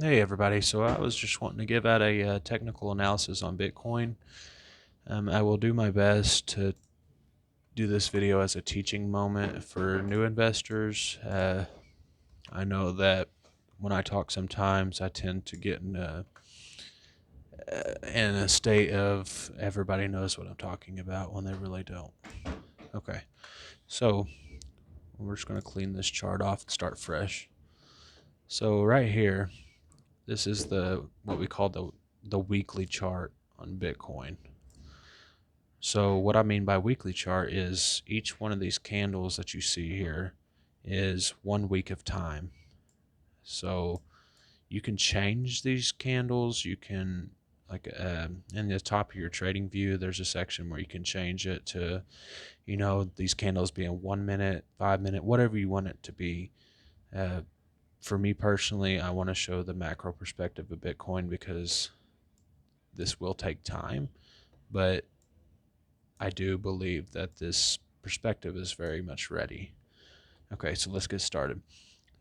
Hey everybody, so I was just wanting to give out a technical analysis on Bitcoin. I will do my best to do this video as a teaching moment for new investors. I know that when I talk sometimes I tend to get in a state of everybody knows what I'm talking about when they really don't. Okay, so we're just going to clean this chart off and start fresh. So right here, this is what we call the weekly chart on Bitcoin. So what I mean by weekly chart is each one of these candles that you see here is 1 week of time. So you can change these candles. You can, like, in the top of your trading view, there's a section where you can change it to, these candles being 1 minute, 5 minute, whatever you want it to be. For me personally, I want to show the macro perspective of Bitcoin because this will take time, but I do believe that this perspective is very much ready. Okay, so let's get started.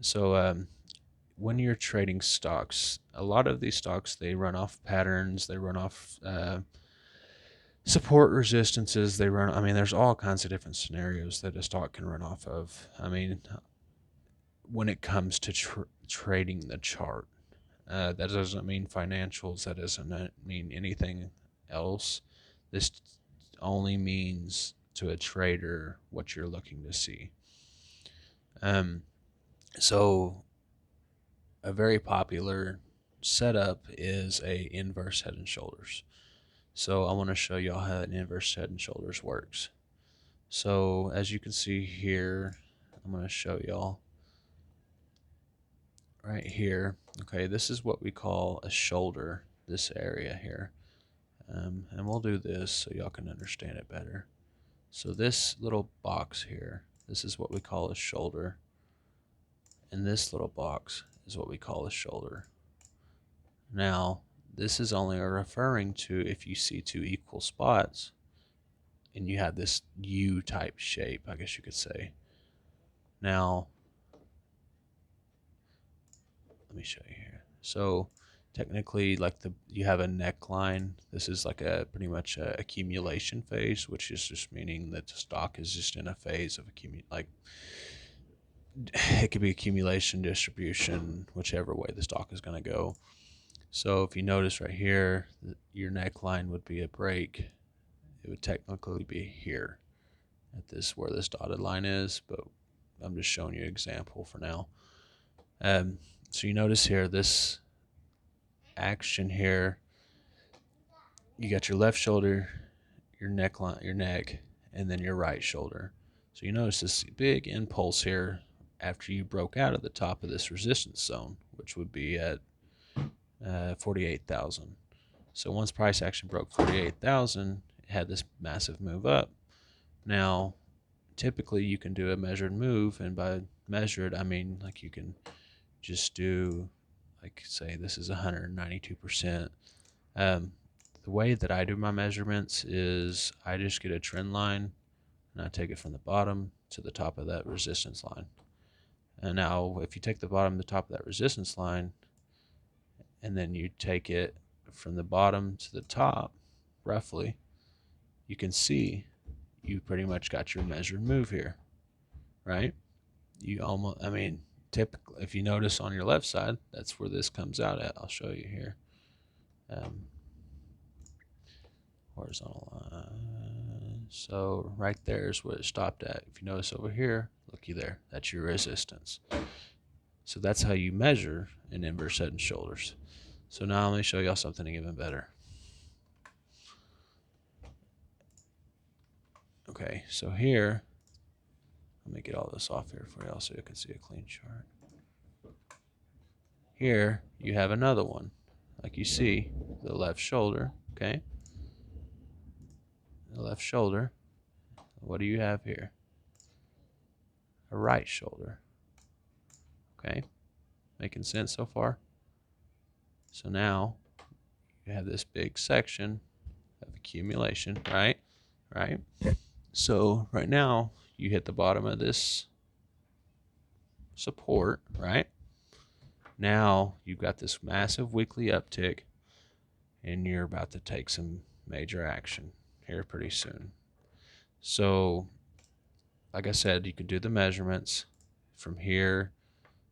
So when you're trading stocks, a lot of these stocks, they run off patterns, they run off support resistances, there's all kinds of different scenarios that a stock can run off of. When it comes to trading the chart, that doesn't mean financials, that doesn't mean anything else. This only means to a trader what you're looking to see. Um, so a very popular setup is a inverse head and shoulders. So I want to show y'all how an inverse head and shoulders works. So as you can see here, I'm going to show y'all right here. Okay, this is what we call a shoulder, this area here. And we'll do this so y'all can understand it better. So this little box here, this is what we call a shoulder. And this little box is what we call a shoulder. Now, this is only referring to if you see two equal spots and you have this U-type shape, I guess you could say. Now, let me show you here. So technically, like you have a neckline. This is like a pretty much a accumulation phase, which is just meaning that the stock is just in a phase of it could be accumulation, distribution, whichever way the stock is going to go. So if you notice right here, your neckline would be a break. It would technically be here at this where this dotted line is, but I'm just showing you an example for now. So you notice here, this action here, you got your left shoulder, your neckline, your neck, and then your right shoulder. So you notice this big impulse here after you broke out of the top of this resistance zone, which would be at 48,000. So once price action broke 48,000, it had this massive move up. Now, typically you can do a measured move, and by measured, I mean like you can just do, like, say this is 192%. The way that I do my measurements is I just get a trend line and I take it from the bottom to the top of that resistance line. And now if you take the bottom to the top of that resistance line and then you take it from the bottom to the top, roughly, you can see you pretty much got your measured move here, right? Typically, if you notice on your left side, that's where this comes out at. I'll show you here. Horizontal line. So right there is where it stopped at. If you notice over here, looky there, that's your resistance. So that's how you measure an inverse head and shoulders. So now let me show y'all something even better. Okay, so here, let me get all this off here for y'all so you can see a clean chart. Here, you have another one. Like you see, the left shoulder, okay? The left shoulder. What do you have here? A right shoulder. Okay, making sense so far? So now you have this big section of accumulation, right? Right? So right now you hit the bottom of this support, right? Now you've got this massive weekly uptick, and you're about to take some major action here pretty soon. So, like I said, you can do the measurements from here.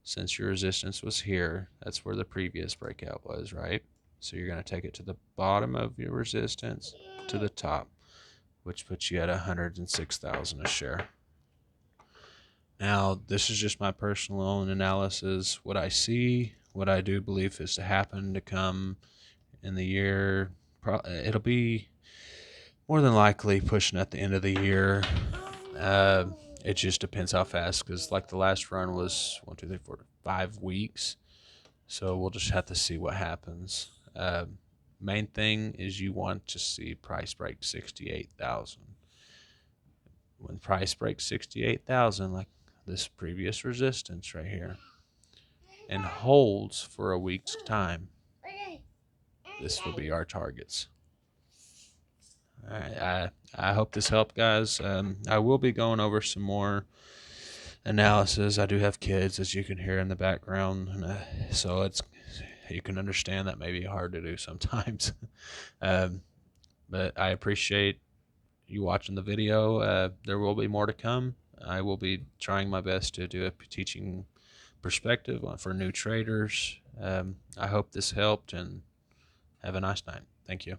Since your resistance was here, that's where the previous breakout was, right? So you're going to take it to the bottom of your resistance to the top, which puts you at 106,000 a share. Now, this is just my personal own analysis. What I see, what I do believe is to happen to come in the year, it'll be more than likely pushing at the end of the year. It just depends how fast, because like the last run was 1, 2, 3, 4, 5 weeks. So we'll just have to see what happens. Main thing is you want to see price break 68,000. When price breaks 68,000, like this previous resistance right here, and holds for a week's time, this will be our targets. All right, I hope this helped, guys. I will be going over some more analysis. I do have kids, as you can hear in the background, so you can understand that may be hard to do sometimes. But I appreciate you watching the video. There will be more to come. I will be trying my best to do a teaching perspective for new traders. I hope this helped, and have a nice night. Thank you.